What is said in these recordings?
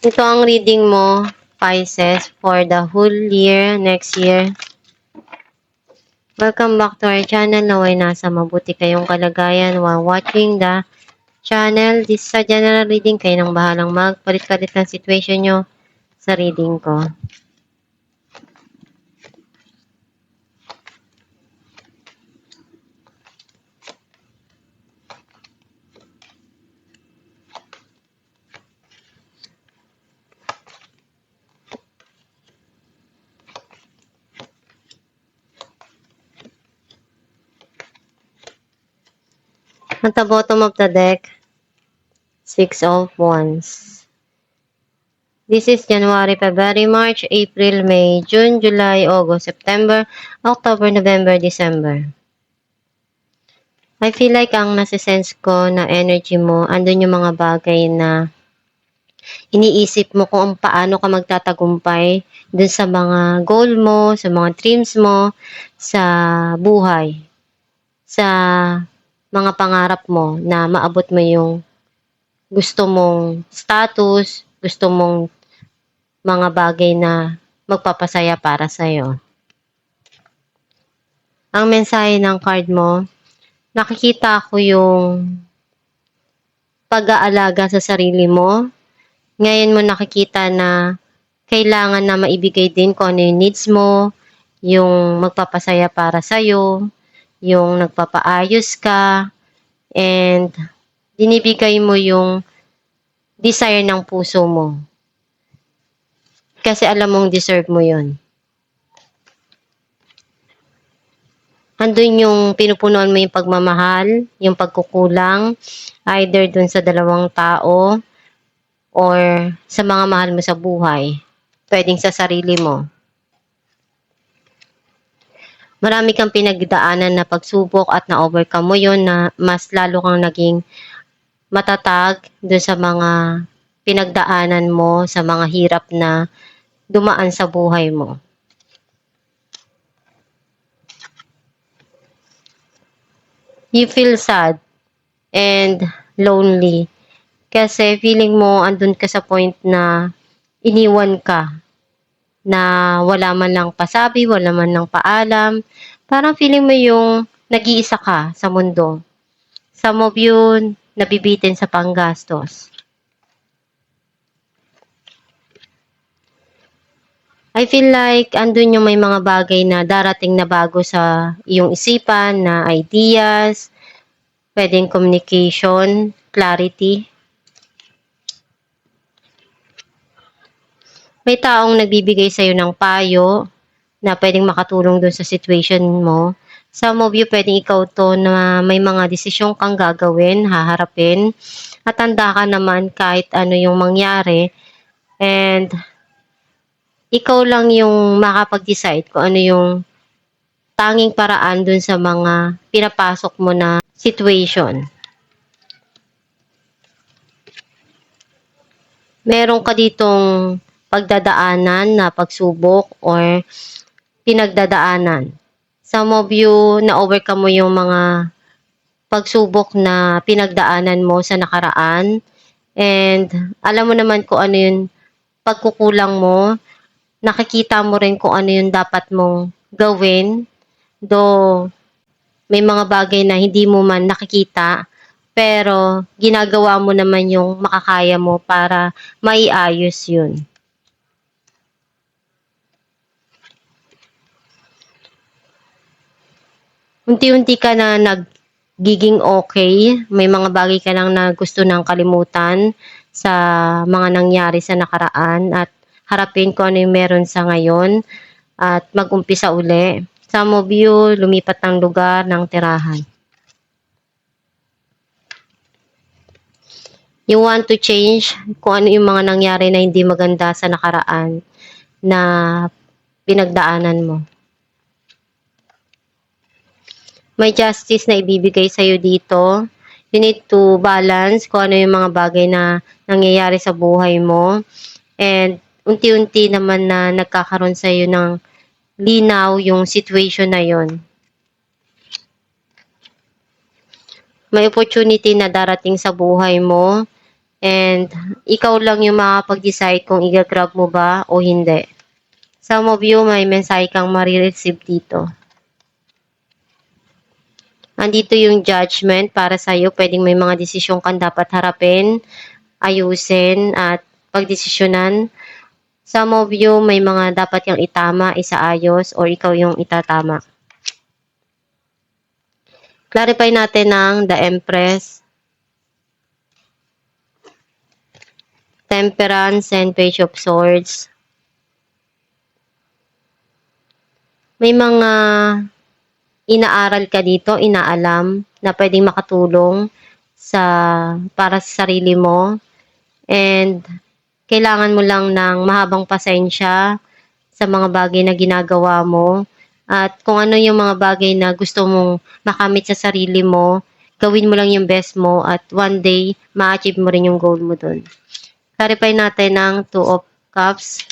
Ito ang reading mo, Pisces, for the whole year, next year. Welcome back to our channel. Naway nasa mabuti kayong kalagayan while watching the channel. This sa general reading, kayo nang bahalang magpalit-palit ng situation nyo sa reading ko. At the bottom of the deck, Six of Wands. This is January, February, March, April, May, June, July, August, September, October, November, December. I feel like ang nasisense ko na energy mo, andun yung mga bagay na iniisip mo kung paano ka magtatagumpay dun sa mga goal mo, sa mga dreams mo, sa buhay, sa mga pangarap mo na maabot mo yung gusto mong status, gusto mong mga bagay na magpapasaya para sa'yo. Ang mensahe ng card mo, nakikita ko yung pag-aalaga sa sarili mo. Ngayon mo nakikita na kailangan na maibigay din kung ano yung needs mo, yung magpapasaya para sa'yo, yung nagpapaayos ka, and dinibigay mo yung desire ng puso mo. Kasi alam mong deserve mo yun. Andun yung pinupunuan mo yung pagmamahal, yung pagkukulang, either dun sa dalawang tao or sa mga mahal mo sa buhay. Pwedeng sa sarili mo. Marami kang pinagdaanan na pagsubok at na-overcome mo yun na mas lalo kang naging matatag dun sa mga pinagdaanan mo, sa mga hirap na dumaan sa buhay mo. You feel sad and lonely kasi feeling mo andun ka sa point na iniwan ka, na wala man lang pasabi, wala man lang paalam. Parang feeling mo yung nag-iisa ka sa mundo. Some of you nabibitin sa panggastos. I feel like andun yung may mga bagay na darating na bago sa iyong isipan, na ideas, pwedeng communication, clarity. May taong nagbibigay sa'yo ng payo na pwedeng makatulong dun sa situation mo. Some of you, pwedeng ikaw to na may mga desisyon kang gagawin, haharapin. At handa ka naman kahit ano yung mangyari. And ikaw lang yung makapag-decide kung ano yung tanging paraan dun sa mga pinapasok mo na situation. Meron ka ditong pagdadaanan na pagsubok or pinagdadaanan. Some of you, na-overcome mo yung mga pagsubok na pinagdaanan mo sa nakaraan. And alam mo naman kung ano yung pagkukulang mo. Nakikita mo rin kung ano yung dapat mong gawin. Though may mga bagay na hindi mo man nakikita, pero ginagawa mo naman yung makakaya mo para maiayos yun. Unti-unti ka na nagiging okay. May mga bagay ka lang na gusto nang kalimutan sa mga nangyari sa nakaraan at harapin kung ano yung meron sa ngayon at mag-umpisa uli. Some of you, lumipat ng lugar ng tirahan. You want to change kung ano yung mga nangyari na hindi maganda sa nakaraan na pinagdaanan mo. May justice na ibibigay sa'yo dito. You need to balance kung ano yung mga bagay na nangyayari sa buhay mo. And unti-unti naman na nagkakaroon sa'yo ng linaw yung situation na yon. May opportunity na darating sa buhay mo. And ikaw lang yung makapag-decide kung i-grab mo ba o hindi. Some of you, may mensahe kang marireceive dito. Andito yung judgment para sa'yo. Pwedeng may mga desisyon kang dapat harapin, ayusin, at pagdesisyonan. Some of you, may mga dapat yung itama, isaayos, or ikaw yung itatama. Clarify natin ng the Empress, Temperance, and Page of Swords. May mga inaaral ka dito, inaalam, na pwedeng makatulong para sa sarili mo. And kailangan mo lang ng mahabang pasensya sa mga bagay na ginagawa mo. At kung ano yung mga bagay na gusto mong makamit sa sarili mo, gawin mo lang yung best mo at one day, ma-achieve mo rin yung goal mo dun. Clarify natin ng Two of Cups,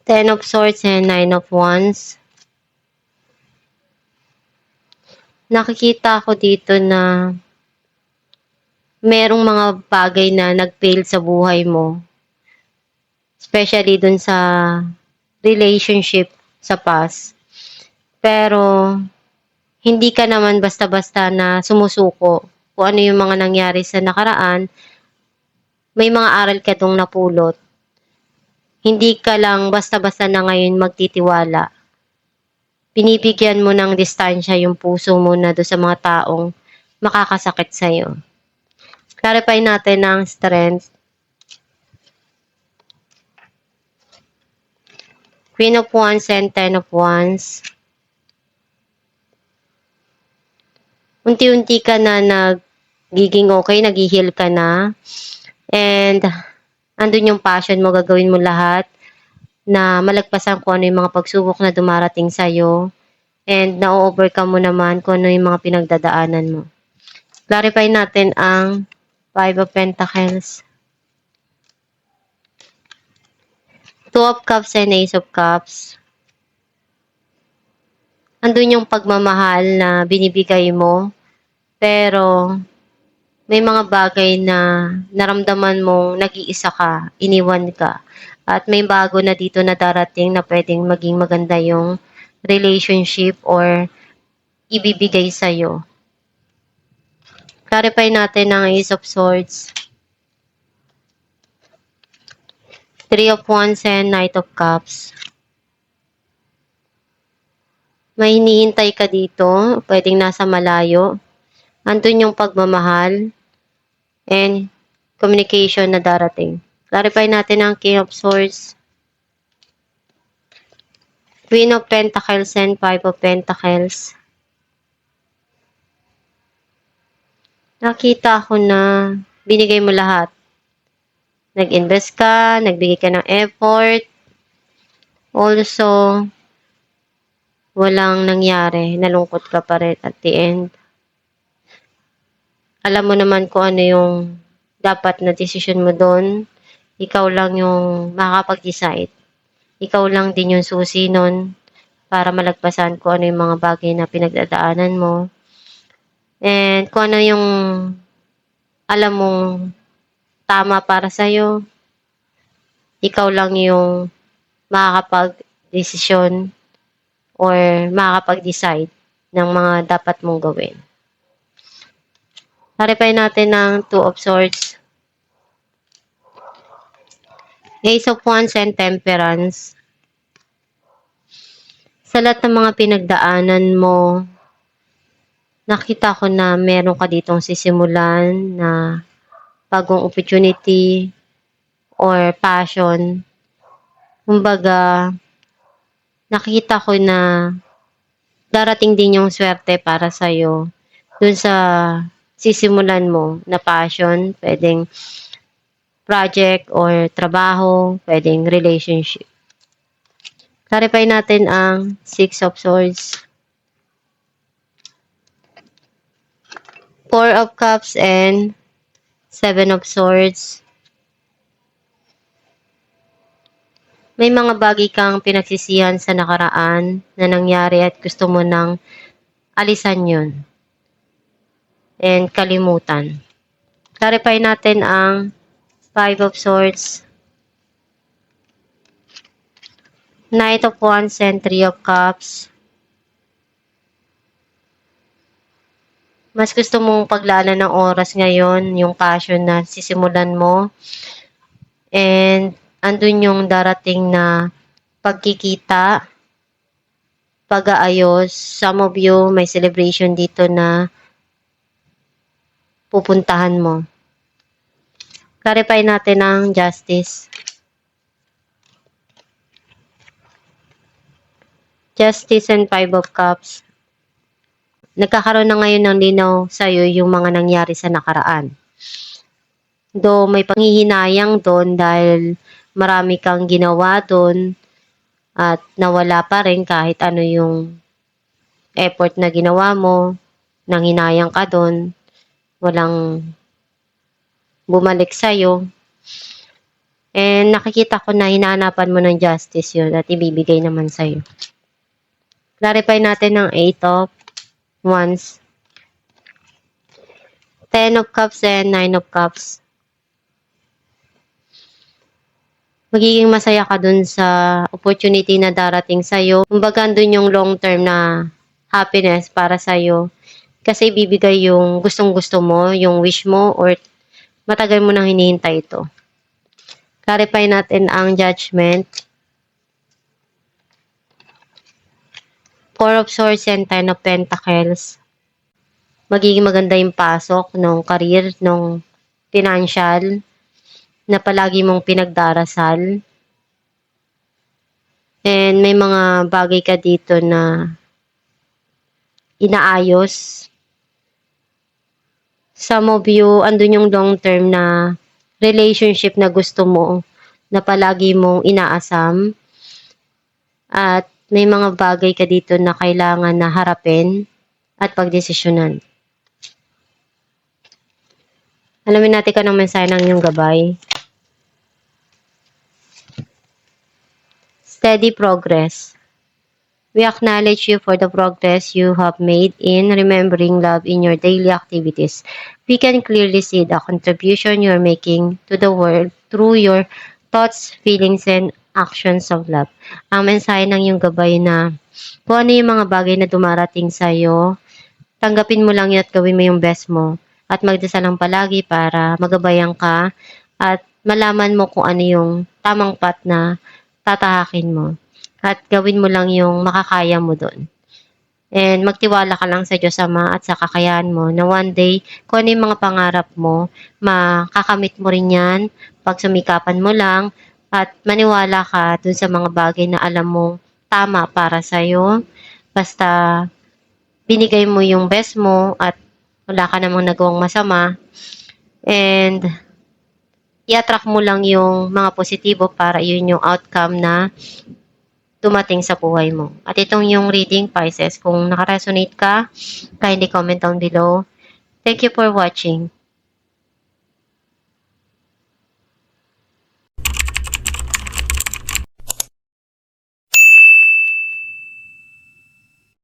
Ten of Swords, and Nine of Wands. Nakikita ko dito na merong mga bagay na nag-fail sa buhay mo. Especially dun sa relationship sa past. Pero, hindi ka naman basta-basta na sumusuko. Kung ano yung mga nangyari sa nakaraan, may mga aral ka dong napulot. Hindi ka lang basta-basta na ngayon magtitiwala. Binibigyan mo ng distansya yung puso mo na doon sa mga taong makakasakit sa'yo. Clarify natin ang strength. Queen of Wands and Ten of Wands. Unti-unti ka na nagiging okay, nag-heal ka na. And andun yung passion mo, gagawin mo lahat na malagpasan kung ano yung mga pagsubok na dumarating sa'yo. And na-overcome mo naman kung ano yung mga pinagdadaanan mo. Clarify natin ang Five of Pentacles, Two of Cups, and Ace of Cups. Andun yung pagmamahal na binibigay mo, pero may mga bagay na naramdaman mong nag-iisa ka, iniwan ka. At may bago na dito na darating na pwedeng maging maganda yung relationship or ibibigay sa'yo. Clarify natin ang Ace of Swords, Three of Wands, and Knight of Cups. May hinihintay ka dito, pwedeng nasa malayo. Andun yung pagmamahal and communication na darating. Clarify natin ang King of Swords, Queen of Pentacles, and Five of Pentacles. Nakita ko na binigay mo lahat. Nag-invest ka, nagbigay ka ng effort. Also, walang nangyari. Nalungkot ka pa rin at the end. Alam mo naman kung ano yung dapat na decision mo doon. Ikaw lang yung makakapag-decide. Ikaw lang din yung susi nun para malagpasan kung ano yung mga bagay na pinagdadaanan mo. And kung ano yung alam mong tama para sa'yo, ikaw lang yung makakapag-desisyon or makakapag-decide ng mga dapat mong gawin. Clarify natin ng Two of Swords, Ace of Wands, and Temperance. Sa lahat ng mga pinagdaanan mo, nakita ko na meron ka ditong sisimulan na bagong opportunity or passion. Kumbaga, nakita ko na darating din yung swerte para sa'yo dun sa sisimulan mo na passion. Pwedeng project or trabaho, pwedeng relationship. Clarify natin ang Six of Swords, Four of Cups, and Seven of Swords. May mga bagay kang pinagsisihan sa nakaraan na nangyari at gusto mo nang alisan yun. and kalimutan. Clarify natin ang Five of Swords, Knight of Wands, and Three of Cups. Mas gusto mong paglaanan ng oras ngayon, yung passion na sisimulan mo. And andun yung darating na pagkikita, pag-aayos. Some of you, may celebration dito na pupuntahan mo. Clarify natin ang Justice. Justice and Five of Cups. Nagkakaroon na ngayon ng linaw sa'yo yung mga nangyari sa nakaraan. Though may panghihinayang doon dahil marami kang ginawa doon at nawala pa rin kahit ano yung effort na ginawa mo, nanghinayang ka doon, walang bumalik sa'yo. And nakikita ko na hinahanapan mo ng justice yun at ibibigay naman sa'yo. Clarify natin ng Eight of Wands, Ten of Cups, and Nine of Cups. Magiging masaya ka dun sa opportunity na darating sa'yo. Kumbaga dun yung long term na happiness para sa'yo. Kasi bibigay yung gustong-gusto mo, yung wish mo, or matagal mo nang hinihintay ito. Clarify natin ang Judgment, Four of Swords, and Ten of Pentacles. Magiging maganda yung pasok ng career, ng financial, na palagi mong pinagdarasal. And may mga bagay ka dito na inaayos. Some of you, andun yung long term na relationship na gusto mo, na palagi mong inaasam. At may mga bagay ka dito na kailangan na harapin at pagdesisyonan. Alamin natin ka ng mensahe ng iyong gabay. Steady progress. We acknowledge you for the progress you have made in remembering love in your daily activities. We can clearly see the contribution you are making to the world through your thoughts, feelings, and actions of love. Ang mensahe ng iyong gabay na kung ano yung mga bagay na dumarating sa'yo, tanggapin mo lang yun at gawin mo yung best mo. At magdasal lang palagi para magabayan ka at malaman mo kung ano yung tamang path na tatahakin mo. At gawin mo lang yung makakaya mo doon. And magtiwala ka lang sa Diyos Ama at sa kakayahan mo na one day, kung ano yung mga pangarap mo, makakamit mo rin yan pag sumikapan mo lang at maniwala ka dun sa mga bagay na alam mo tama para sa'yo. Basta binigay mo yung best mo at wala ka namang nagawang masama. And i-attract mo lang yung mga positibo para yun yung outcome na dumating sa buhay mo. At itong yung reading, Pisces, kung nakaresonate ka, kindly comment down below. Thank you for watching.